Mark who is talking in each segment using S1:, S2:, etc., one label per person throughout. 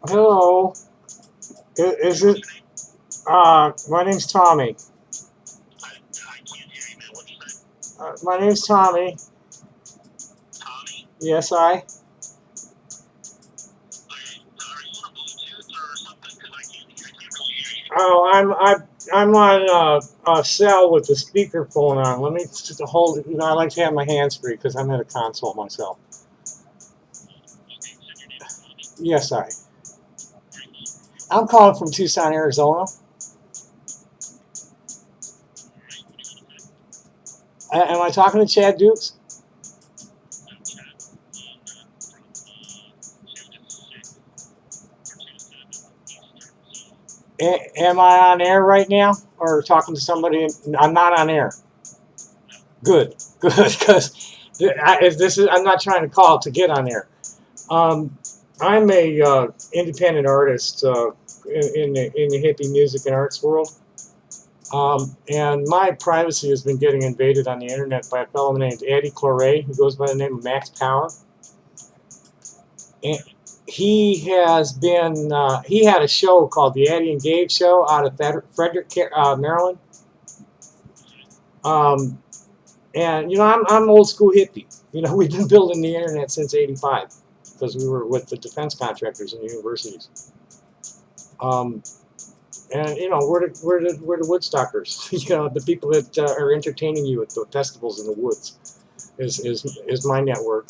S1: Hello. Is it? My name's Tommy. My name's Tommy. Yes, I. Oh, I'm on a cell with the speakerphone on. Let me just hold it. I like to have my hands free because I'm at a console myself. Yes, I. I'm calling from Tucson, Arizona. Am I talking to Chad Dukes? Am I on air right now, or talking to somebody? I'm not on air. Good, good, because this is. I'm not trying to call to get on air. Um, I'm a independent artist in the hippie music and arts world, and my privacy has been getting invaded on the internet by a fellow named Eddie Cloray, who goes by the name of Max Power. And he has been he had a show called the Addie and Gabe Show out of Frederick, Maryland. Um, and I'm old school hippie. We've been building the internet since '85 because we were with the defense contractors and the universities. Um, and we're the Woodstockers. The people that are entertaining you at the festivals in the woods is my network.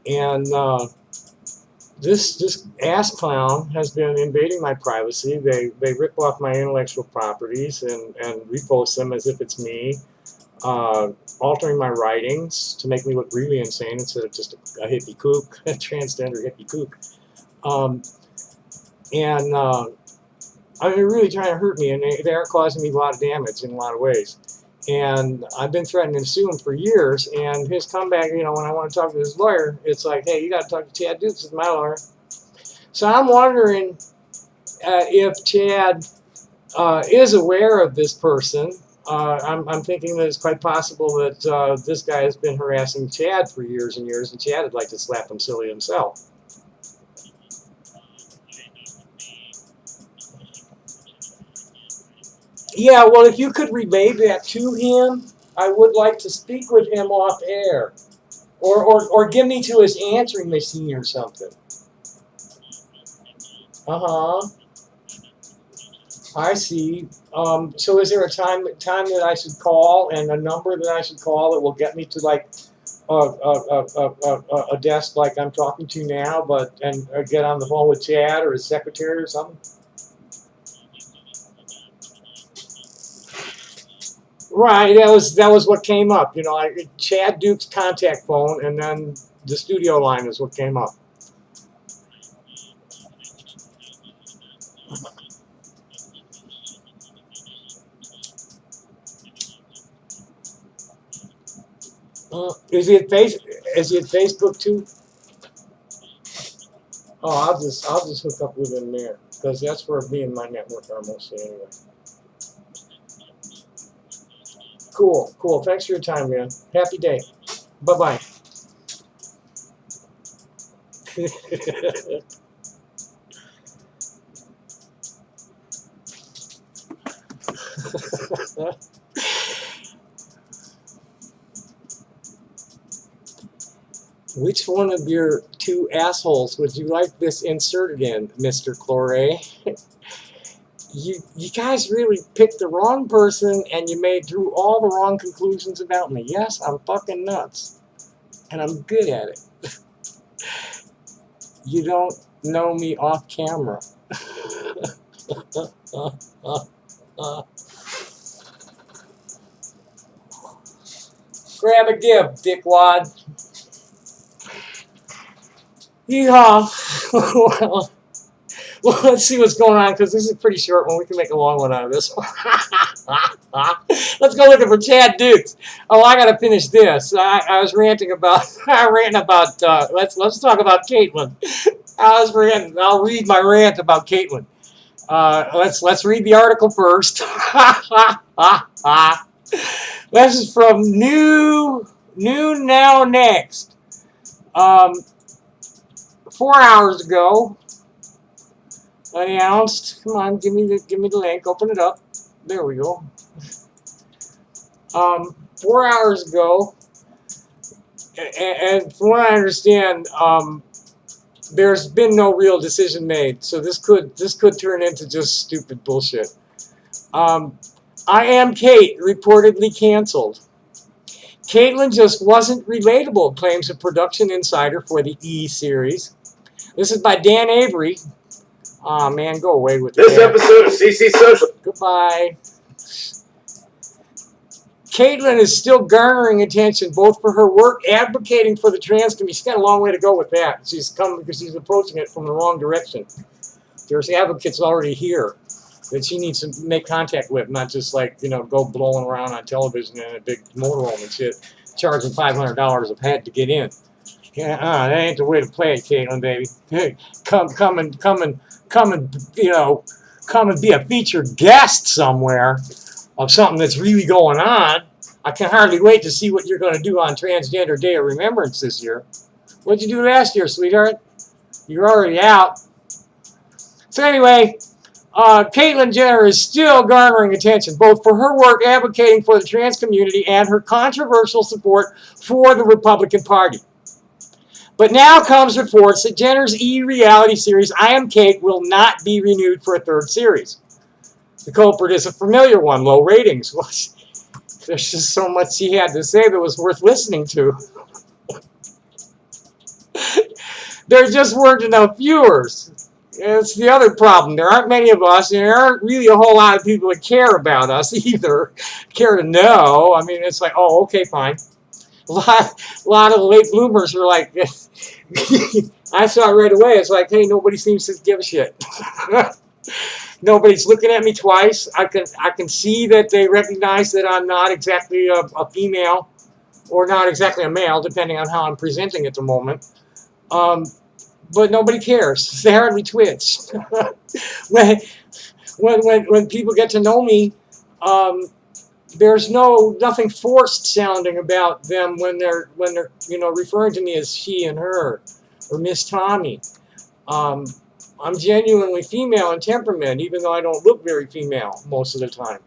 S1: And this ass clown has been invading my privacy. They rip off my intellectual properties and repost them as if it's me, altering my writings to make me look really insane instead of just a hippie kook, a transgender hippie kook. Um, and they're really trying to hurt me, and they are causing me a lot of damage in a lot of ways. And I've been threatening to sue him for years, and his comeback, when I want to talk to his lawyer, it's like, hey, you got to talk to Chad Dukes, is my lawyer. So I'm wondering if Chad is aware of this person. I'm thinking that it's quite possible that this guy has been harassing Chad for years and years, and Chad would like to slap him silly himself. Yeah, well, if you could relay that to him, I would like to speak with him off air. Or give me to his answering machine or something. Uh-huh. I see. So is there a time that I should call and a number that I should call that will get me to like a desk like I'm talking to now, but and get on the phone with Chad or his secretary or something? Right. That was what came up. Chad Duke's contact phone, and then the studio line is what came up. Is he at face? Is he at Facebook too? Oh, I'll just hook up with him there because that's where me and my network are mostly anyway. Cool, cool. Thanks for your time, man. Happy day. Bye bye. Which one of your two assholes would you like this inserted in, Mr. Cloray? You guys really picked the wrong person and you made drew all the wrong conclusions about me. Yes, I'm fucking nuts. And I'm good at it. You don't know me off camera. Grab a give, dickwad. Yeehaw. Well, let's see what's going on because this is a pretty short one. We can make a long one out of this. Let's go looking for Chad Dukes. Oh, I got to finish this. I was ranting about. Let's talk about Caitlyn. I was ranting. I'll read my rant about Caitlyn. Let's read the article first. This is from New Now Next. 4 hours ago, Announced. Come on, give me the link. Open it up. There we go. 4 hours ago, and from what I understand, there's been no real decision made. So this could turn into just stupid bullshit. I Am Kate reportedly canceled. Caitlyn just wasn't relatable, claims a production insider for the E series. This is by Dan Avery. Aw, man, go away with
S2: this
S1: that.
S2: episode of CC Social.
S1: Goodbye. Caitlyn is still garnering attention both for her work advocating for the trans community. She's got a long way to go with that. She's approaching it from the wrong direction. There's advocates already here that she needs to make contact with, not just like, go blowing around on television in a big motorhome and shit, charging $500 a head to get in. Yeah, that ain't the way to play it, Caitlyn, baby. Hey, come and be a featured guest somewhere of something that's really going on. I can hardly wait to see what you're going to do on Transgender Day of Remembrance this year. What'd you do last year, sweetheart? You're already out. So anyway, Caitlyn Jenner is still garnering attention, both for her work advocating for the trans community and her controversial support for the Republican Party. But now comes reports that Jenner's E-reality series, I Am Kate, will not be renewed for a third series. The culprit is a familiar one, low ratings. Well, there's just so much she had to say that was worth listening to. There just weren't enough viewers. It's the other problem. There aren't many of us, and there aren't really a whole lot of people that care about us either, care to know. I mean, it's like, oh, okay, fine. A lot of the late bloomers were like, I saw it right away. It's like, hey, nobody seems to give a shit. Nobody's looking at me twice. I can see that they recognize that I'm not exactly a female or not exactly a male, depending on how I'm presenting at the moment. But nobody cares. They hardly twitch. when people get to know me, there's nothing forced sounding about them when they're referring to me as she and her or Miss Tommy. I'm genuinely female in temperament, even though I don't look very female most of the time.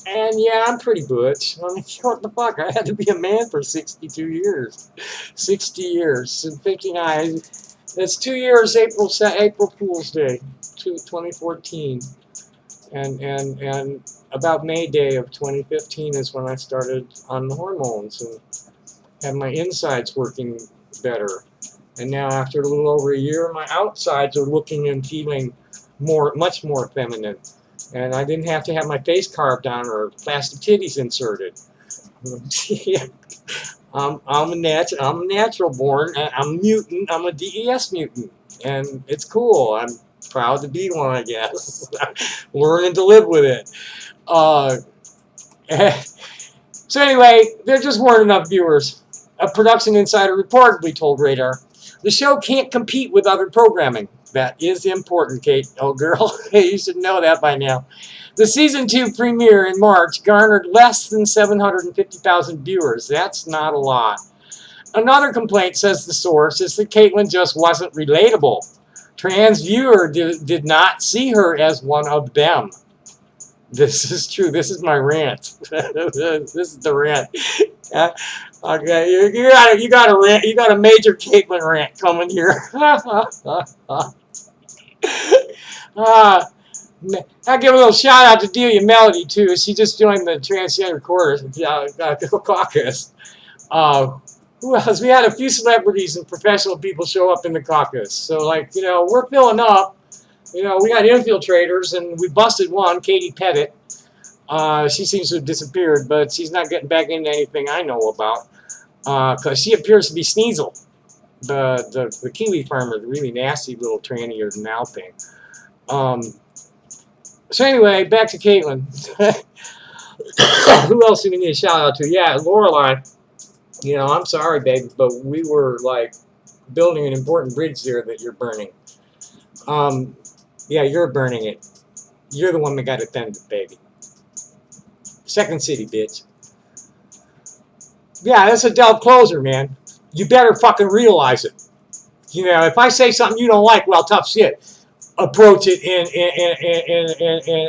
S1: And yeah, I'm pretty butch. I mean, what the fuck? I had to be a man for 62 years. 60 years. And 59. It's 2 years, April Fool's Day, 2014. And about May Day of 2015 is when I started on the hormones and had my insides working better. And now after a little over a year, my outsides are looking and feeling much more feminine. And I didn't have to have my face carved on or plastic titties inserted. I'm a natural born. I'm a mutant. I'm a DES mutant, and it's cool. I'm proud to be one, I guess. Learning to live with it. So anyway, there just weren't enough viewers. A production insider reportedly told Radar, the show can't compete with other programming. That is important, Kate. Oh, girl, you should know that by now. The Season 2 premiere in March garnered less than 750,000 viewers. That's not a lot. Another complaint, says the source, is that Caitlyn just wasn't relatable. Trans viewer did not see her as one of them. This is true. This is my rant. This is the rant. Okay, you got a rant. You got a major Caitlyn rant coming here. I'll give a little shout out to Delia Melody too. She just joined the Transgender caucus. Who else? We had a few celebrities and professional people show up in the caucus. So like, we're filling up. We got infiltrators, and we busted one, Katie Pettit. She seems to have disappeared, but she's not getting back into anything I know about. Because she appears to be Sneasel, the kiwi farmer, the really nasty little tranny or now thing. So anyway, back to Caitlyn. Who else do we need a shout out to? Yeah, Lorelai. I'm sorry, baby, but we were like building an important bridge there that you're burning. Yeah, you're burning it. You're the one that got offended, baby. Second City, bitch. Yeah, that's a Dell closer, man. You better fucking realize it. You know, if I say something you don't like, well, tough shit. Approach it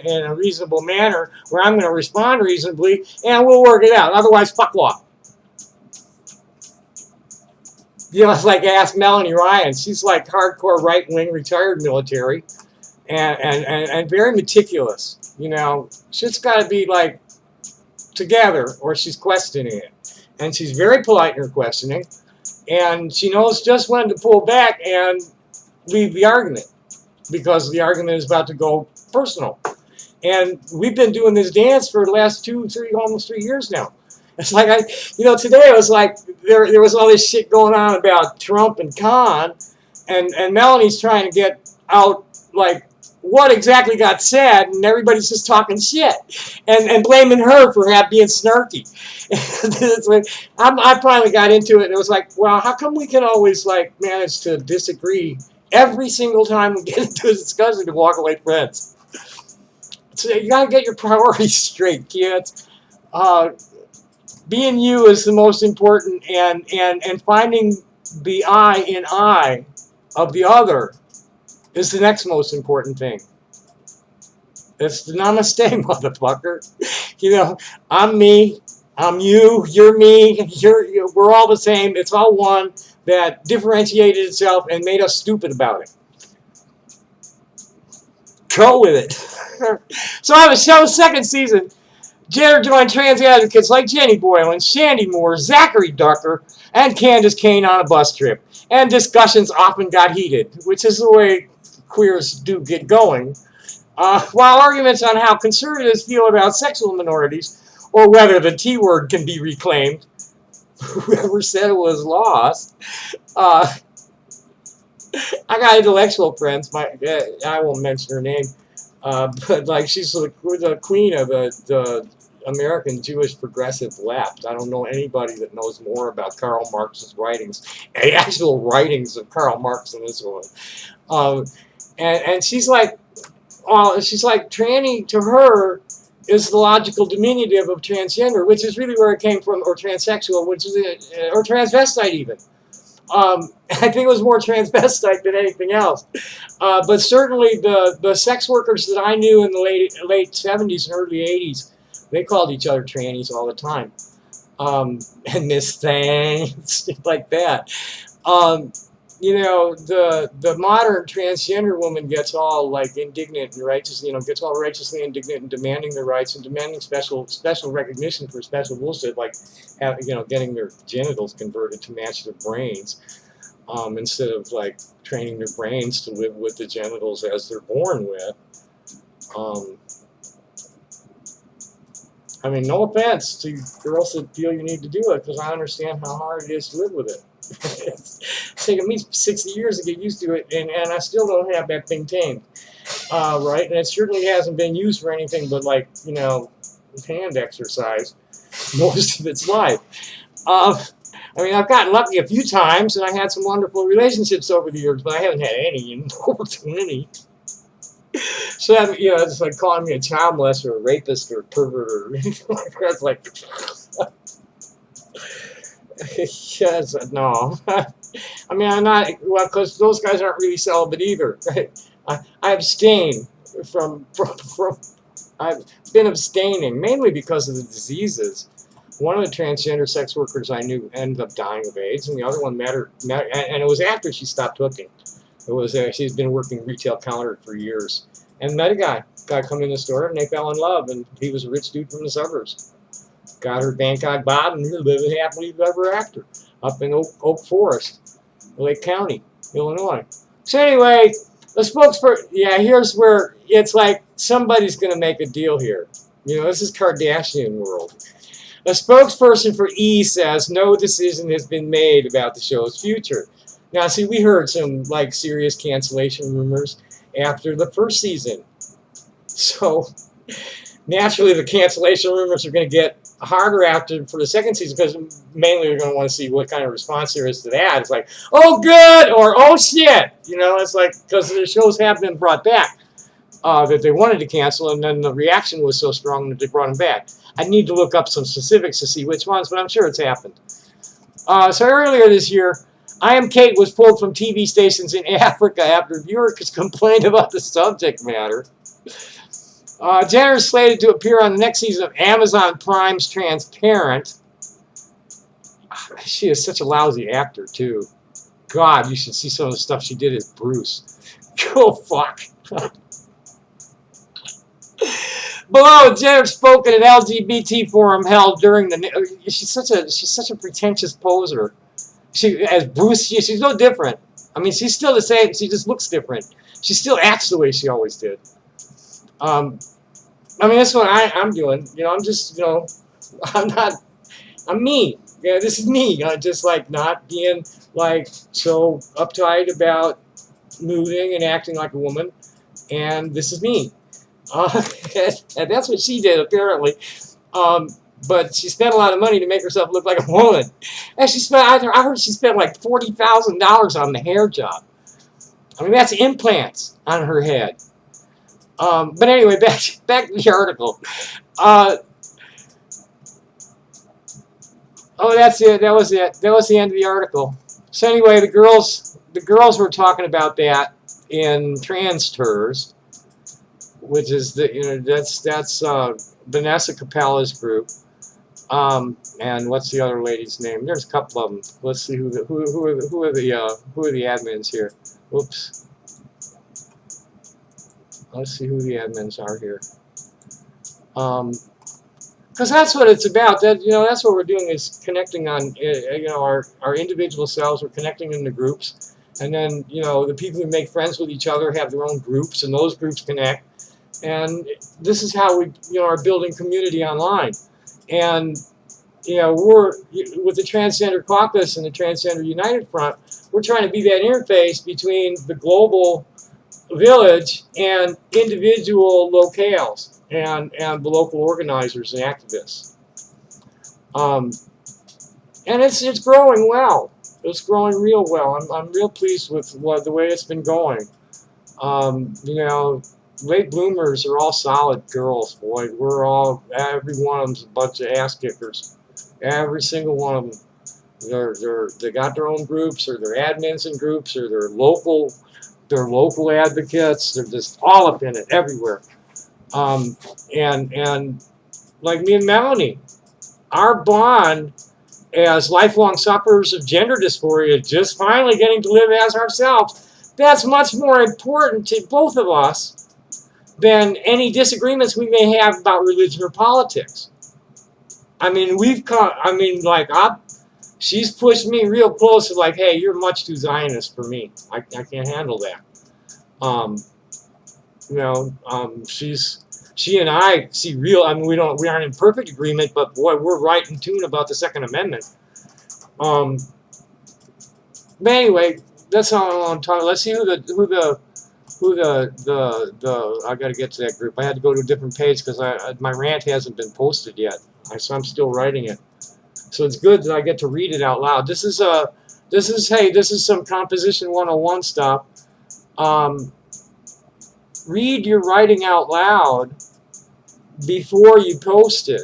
S1: in a reasonable manner where I'm going to respond reasonably, and we'll work it out. Otherwise, fuck off. You know, it's like ask Melanie Ryan. She's like hardcore right-wing retired military and very meticulous. You know, shit's got to be like together or she's questioning it. And she's very polite in her questioning. And she knows just when to pull back and leave the argument because the argument is about to go personal. And we've been doing this dance for the last almost 3 years now. It's like, today it was like there was all this shit going on about Trump and Khan, and Melanie's trying to get out, like, what exactly got said, and everybody's just talking shit and blaming her for being snarky. It's like, I finally got into it, and it was like, well, how come we can always, like, manage to disagree every single time we get into a discussion and walk away friends? So you got to get your priorities straight, kids. Being you is the most important, and finding the I in I of the other is the next most important thing. It's the namaste, motherfucker. You know, I'm me, I'm you, you're me, we're all the same. It's all one that differentiated itself and made us stupid about it. Go with it. So I have a show, second season. Jenner joined trans advocates like Jenny Boylan, Shandy Moore, Zachary Ducker, and Candace Kane on a bus trip. And discussions often got heated, which is the way queers do get going. While arguments on how conservatives feel about sexual minorities, or whether the T word can be reclaimed, whoever said it was lost. I got intellectual friends, I won't mention her name, but like she's the queen of the American Jewish progressive left. I don't know anybody that knows more about Karl Marx's writings, the actual writings of Karl Marx than this woman. And she's like tranny to her is the logical diminutive of transgender, which is really where it came from, or transsexual, which is or transvestite even. I think it was more transvestite than anything else. But certainly the sex workers that I knew in the late 70s and early 80s, they called each other trannies all the time. And Miss Thang, stuff like that. You know, the modern transgender woman gets all like indignant and righteous, gets all righteously indignant and demanding their rights and demanding special recognition for special bullshit, like getting their genitals converted to match their brains, instead of like training their brains to live with the genitals as they're born with. I mean, no offense to girls that feel you need to do it, because I understand how hard it is to live with it. It's taken me 60 years to get used to it, and I still don't have that thing tamed. Right? And it certainly hasn't been used for anything but, like, hand exercise most of its life. I mean, I've gotten lucky a few times, and I had some wonderful relationships over the years, but I haven't had any in over 20. So, it's like calling me a child molester, or a rapist, or a pervert, or anything like that. It's like, yes, no. I mean, I'm not, well, because those guys aren't really celibate either. Right? I abstain from, I've been abstaining, mainly because of the diseases. One of the transgender sex workers I knew ended up dying of AIDS, and the other one met her, and it was after she stopped hooking. It was she's been working retail counter for years, and met a guy come in the store, and they fell in love, and he was a rich dude from the suburbs. Got her Bangkok Bob, and we're living happily ever after up in Oak Forest, Lake County, Illinois. So anyway, the spokesperson, here's where it's like somebody's going to make a deal here. This is Kardashian world. A spokesperson for E! says no decision has been made about the show's future. Now, see, we heard some, like, serious cancellation rumors after the first season. So, naturally, the cancellation rumors are going to get harder for the second season, because mainly they're going to want to see what kind of response there is to that. It's like, oh, good, or oh, shit. It's like, because the shows have been brought back that they wanted to cancel, and then the reaction was so strong that they brought them back. I need to look up some specifics to see which ones, but I'm sure it's happened. So earlier this year, I Am Kate was pulled from TV stations in Africa after viewers complained about the subject matter. Jenner is slated to appear on the next season of Amazon Prime's Transparent. She is such a lousy actor, too. God, you should see some of the stuff she did as Bruce. Go fuck. Below, Jenner spoke at an LGBT forum held during the. She's such a pretentious poser. She as Bruce, she's no different. I mean, she's still the same. She just looks different. She still acts the way she always did. I mean, that's what I'm doing. You know, I'm just, you know, I'm me. Yeah, this is me. I'm just like not being like so uptight about moving and acting like a woman. And this is me. And that's what she did, apparently. But she spent a lot of money to make herself look like a woman. And she spent, I heard she spent like $40,000 on the hair job. I mean, that's implants on her head. But anyway, back to the article. Oh, that's it. That was it. That was the end of the article. So anyway, the girls were talking about that in Transgender, which is that's Vanessa Capella's group. And what's the other lady's name? There's a couple of them. Let's see who are the admins here. Whoops. Let's see who the admins are here. Because that's what it's about. That's what we're doing is connecting on our individual selves. We're connecting into groups, and then the people who make friends with each other have their own groups, and those groups connect. And this is how we are building community online. And we're with the Transgender Caucus and the Transgender United Front. We're trying to be that interface between the global village and individual locales and the local organizers and activists. And it's growing well. It's growing real well. I'm real pleased with the way it's been going. Late bloomers are all solid girls, boy. Every one of them's a bunch of ass kickers. Every single one of them. They got their own groups, or they're admins in groups, or they're local advocates. They're just all up in it everywhere. And like me and Melanie, our bond as lifelong sufferers of gender dysphoria, just finally getting to live as ourselves, that's much more important to both of us than any disagreements we may have about religion or politics. I mean, she's pushed me real close to like, hey, you're much too Zionist for me. I can't handle that. She and I see real. I mean, we aren't in perfect agreement, but boy, we're right in tune about the Second Amendment. But anyway, that's all I want to talk. Let's see who the I got to get to that group. I had to go to a different page because my rant hasn't been posted yet. So I'm still writing it. So it's good that I get to read it out loud. This is some composition 101 stuff. Read your writing out loud before you post it.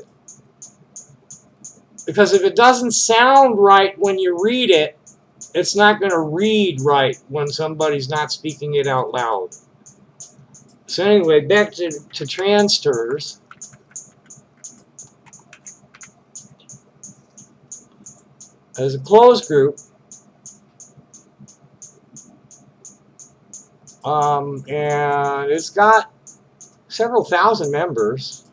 S1: Because if it doesn't sound right when you read it, it's not going to read right when somebody's not speaking it out loud. So anyway, back to Transgender. As a closed group, and it's got several thousand members,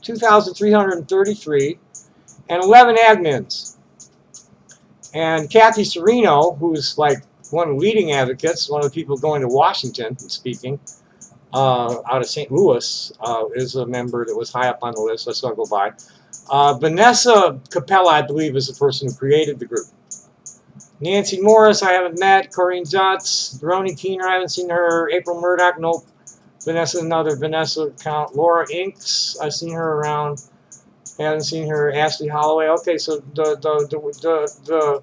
S1: 2,333, and 11 admins. And Kathy Serino, who's like one of the leading advocates, one of the people going to Washington and speaking out of St. Louis, is a member that was high up on the list. Let's not go by. Vanessa Capella, I believe, is the person who created the group. Nancy Morris, I haven't met. Corinne Jutz, Roni Keener, I haven't seen her. April Murdoch, nope. Another Vanessa account. Laura Inks, I've seen her around. Haven't seen her. Ashley Holloway. Okay, so the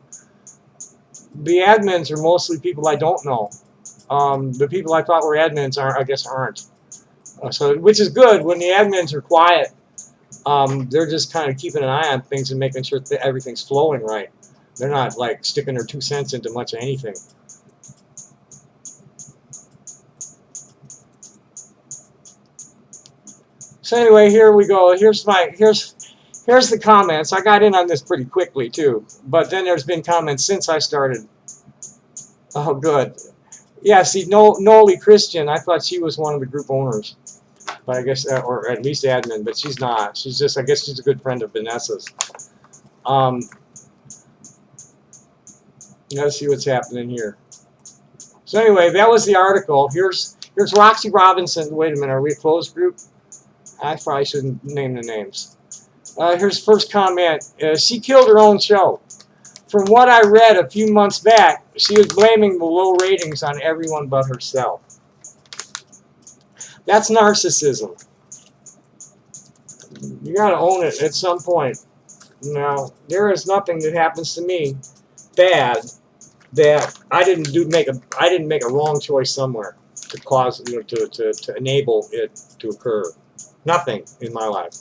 S1: admins are mostly people I don't know. The people I thought were admins aren't. So which is good. When the admins are quiet, they're just kind of keeping an eye on things and making sure that everything's flowing right. They're not like sticking their 2 cents into much of anything. So anyway, here we go. Here's the comments. I got in on this pretty quickly too, but then there's been comments since I started. Oh, good. Yeah, see, Noli Christian, I thought she was one of the group owners, but I guess, or at least admin, but she's not. She's just, I guess she's a good friend of Vanessa's. Let's see what's happening here. So anyway, that was the article. Here's Roxy Robinson. Wait a minute, are we a closed group? I probably shouldn't name the names. Here's first comment. She killed her own show. From what I read a few months back, she was blaming the low ratings on everyone but herself. That's narcissism. You gotta own it at some point. Now, there is nothing that happens to me bad that I didn't make a wrong choice somewhere to cause, to enable it to occur. Nothing in my life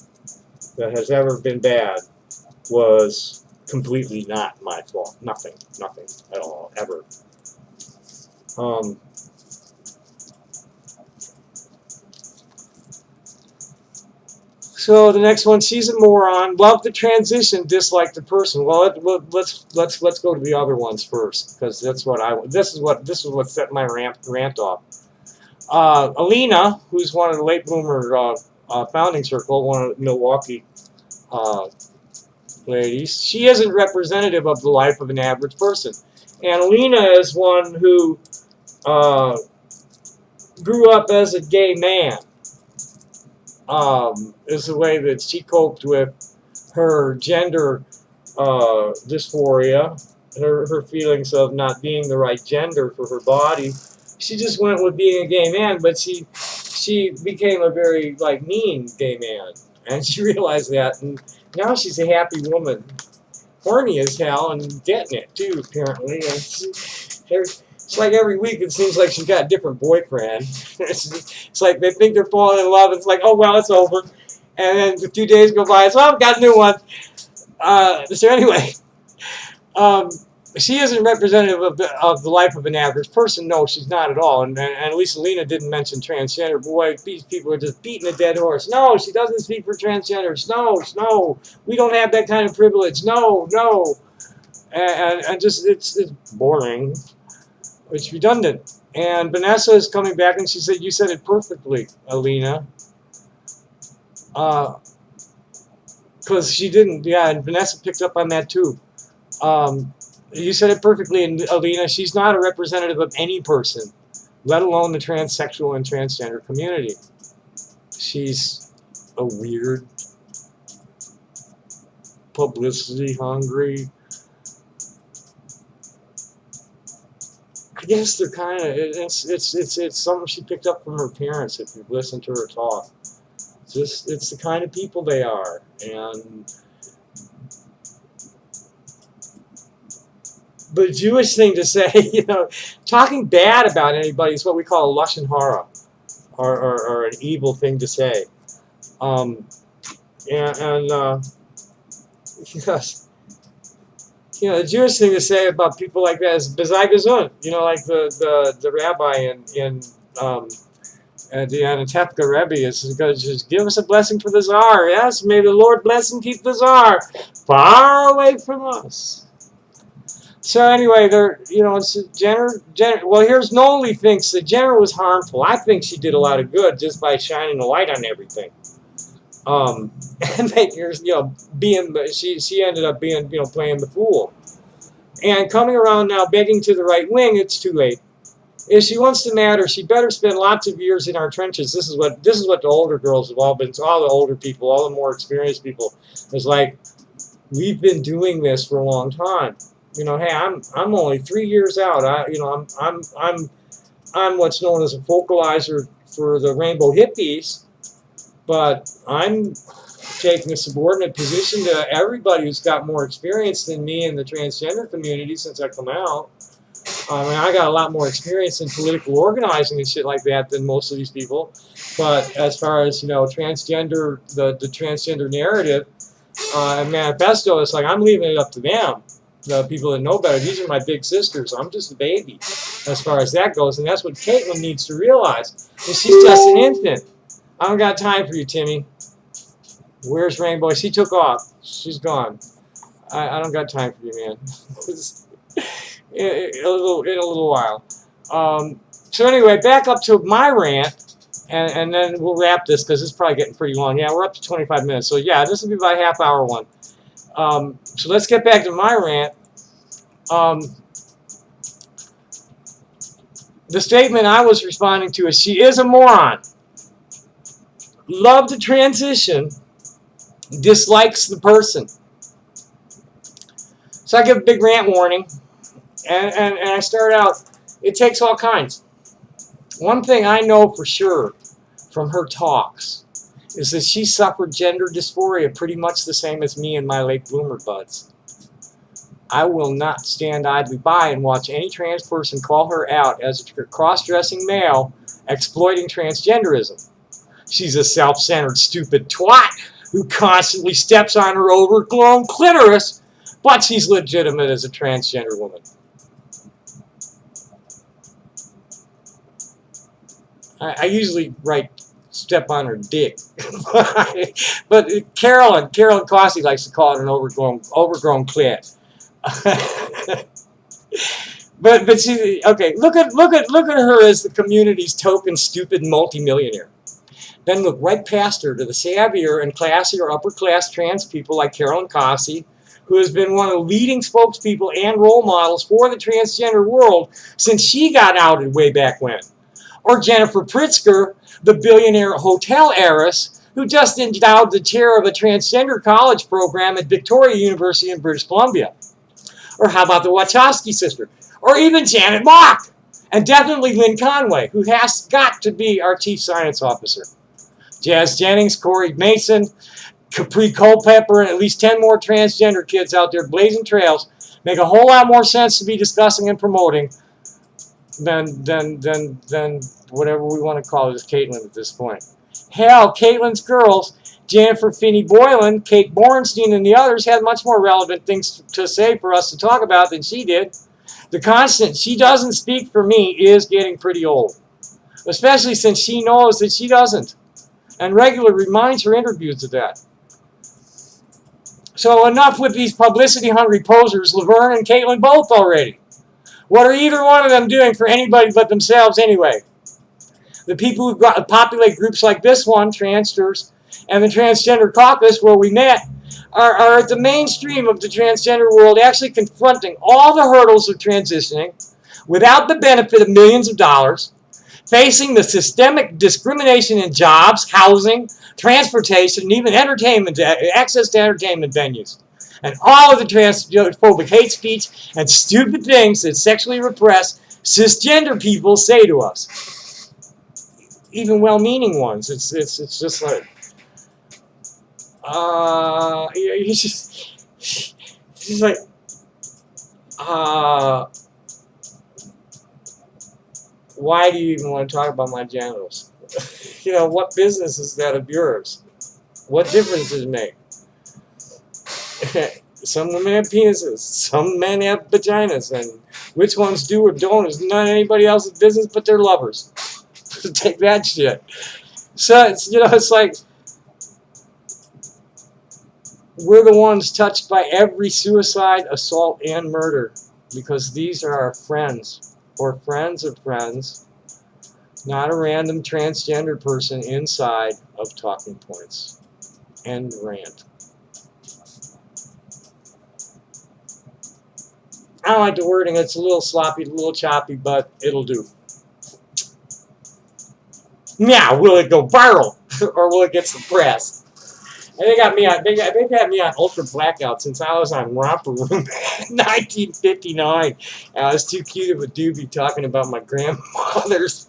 S1: that has ever been bad was completely not my fault. Nothing at all, ever. So the next one, she's a moron. Love the transition, dislike the person. Well, let's go to the other ones first, because that's what this is what set my rant off. Alina, who's one of the late bloomer founding circle, one of the Milwaukee ladies, she isn't representative of the life of an average person. And Alina is one who grew up as a gay man. Is the way that she coped with her gender dysphoria, her feelings of not being the right gender for her body. She just went with being a gay man, but she became a very mean gay man, and she realized that, and now she's a happy woman, horny as hell, and getting it too apparently. And it's like every week it seems like she's got a different boyfriend. It's like they think they're falling in love. It's like, oh well, it's over, and then a few days go by. It's, oh, I've got a new one. So anyway, she isn't representative of the life of an average person. No, she's not at all. And at least Alina didn't mention transgender. Boy, these people are just beating a dead horse. No, she doesn't speak for transgenders. No, we don't have that kind of privilege. No, and just it's boring. It's redundant. And Vanessa is coming back and she said, you said it perfectly, Alina. Because she didn't, yeah, and Vanessa picked up on that too. You said it perfectly, Alina. She's not a representative of any person, let alone the transsexual and transgender community. She's a weird, publicity-hungry, I guess they're kind of, it's something she picked up from her parents if you've listened to her talk. It's the kind of people they are. And the Jewish thing to say, talking bad about anybody is what we call a lashon hara, or an evil thing to say. Yes. The Jewish thing to say about people like that is bezai gesund. Like the rabbi in the Anatevka Rebbe is going to just give us a blessing for the Tsar. Yes, may the Lord bless and keep the Tsar far away from us. So anyway, it's Jenner. Well, here's Noli thinks that Jenner was harmful. I think she did a lot of good just by shining a light on everything. And making her, she ended up being, playing the fool. And coming around now begging to the right wing, it's too late. If she wants to matter, she better spend lots of years in our trenches. This is what the older girls have all been, all the older people, all the more experienced people. It's like, we've been doing this for a long time. Hey, I'm only 3 years out. I'm what's known as a vocalizer for the rainbow hippies. But I'm taking a subordinate position to everybody who's got more experience than me in the transgender community since I come out. I got a lot more experience in political organizing and shit like that than most of these people. But as far as, transgender, the transgender narrative and manifesto, it's like I'm leaving it up to them. the people that know better. These are my big sisters. I'm just a baby as far as that goes, and that's what Caitlyn needs to realize. And she's just an infant. I don't got time for you, Timmy. Where's Rainbow? She took off. She's gone. I don't got time for you, man. in a little while. So anyway, back up to my rant, and then we'll wrap this because it's probably getting pretty long. Yeah, we're up to 25 minutes. So yeah, this will be about a half-hour one. So let's get back to my rant. The statement I was responding to is, she is a moron. Love to transition, dislikes the person. So I give a big rant warning, and I start out, it takes all kinds. One thing I know for sure from her talks is that she suffered gender dysphoria pretty much the same as me and my late bloomer buds. I will not stand idly by and watch any trans person call her out as a cross-dressing male exploiting transgenderism. She's a self-centered, stupid twat who constantly steps on her overgrown clitoris, but she's legitimate as a transgender woman. I usually write step on her dick. But Carolyn Cossie likes to call it an overgrown clit. but she, okay, look at her as the community's token stupid multimillionaire. Then look right past her to the savvier and classier upper class trans people like Caitlyn Jenner, who has been one of the leading spokespeople and role models for the transgender world since she got outed way back when. Or Jennifer Pritzker, the billionaire hotel heiress who just endowed the chair of a transgender college program at Victoria University in British Columbia. Or how about the Wachowski sister? Or even Janet Mock. And definitely Lynn Conway, who has got to be our chief science officer. Jazz Jennings, Corey Mason, Capri Culpepper, and at least 10 more transgender kids out there blazing trails make a whole lot more sense to be discussing and promoting than whatever we want to call this Caitlyn at this point. Hell, Caitlyn's girls, Jennifer Finney Boylan, Kate Bornstein, and the others had much more relevant things to say for us to talk about than she did. The constant, she doesn't speak for me, is getting pretty old. Especially since she knows that she doesn't. And regularly reminds her interviews of that. So enough with these publicity-hungry posers, Laverne and Caitlyn both already. What are either one of them doing for anybody but themselves anyway? The people who populate groups like this one, Transsters, and the Transgender Caucus, where we met, are at the mainstream of the transgender world, actually confronting all the hurdles of transitioning without the benefit of millions of dollars, facing the systemic discrimination in jobs, housing, transportation, and even entertainment, access to entertainment venues. And all of the transphobic hate speech and stupid things that sexually repressed cisgender people say to us. Even well-meaning ones. It's just like, she's like, why do you even want to talk about my genitals? You know, what business is that of yours? What difference does it make? Some women have penises, some men have vaginas, and which ones do or don't is not anybody else's business but their lovers. Take that shit. So it's, you know, it's like we're the ones touched by every suicide, assault, and murder because these are our friends or friends of friends, not a random transgender person inside of Talking Points. End rant. I don't like the wording. It's a little sloppy, a little choppy, but it'll do. Now, will it go viral or will it get suppressed? And they've had me on ultra blackout since I was on Romper Room in 1959. And I was too cute of a doobie talking about my grandmother's,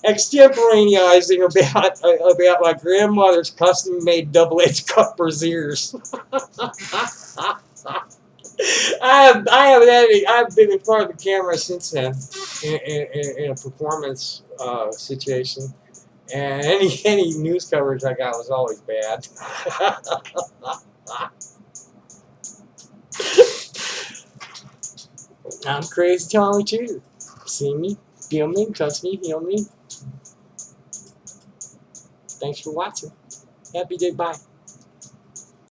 S1: extemporaneizing about my grandmother's custom-made double-edged cut brassieres. I've been in front of the camera since then in a performance situation, and any news coverage I got was always bad. I'm crazy Tommy too. See me, feel me, touch me, heal me. Thanks for watching. Happy day, bye.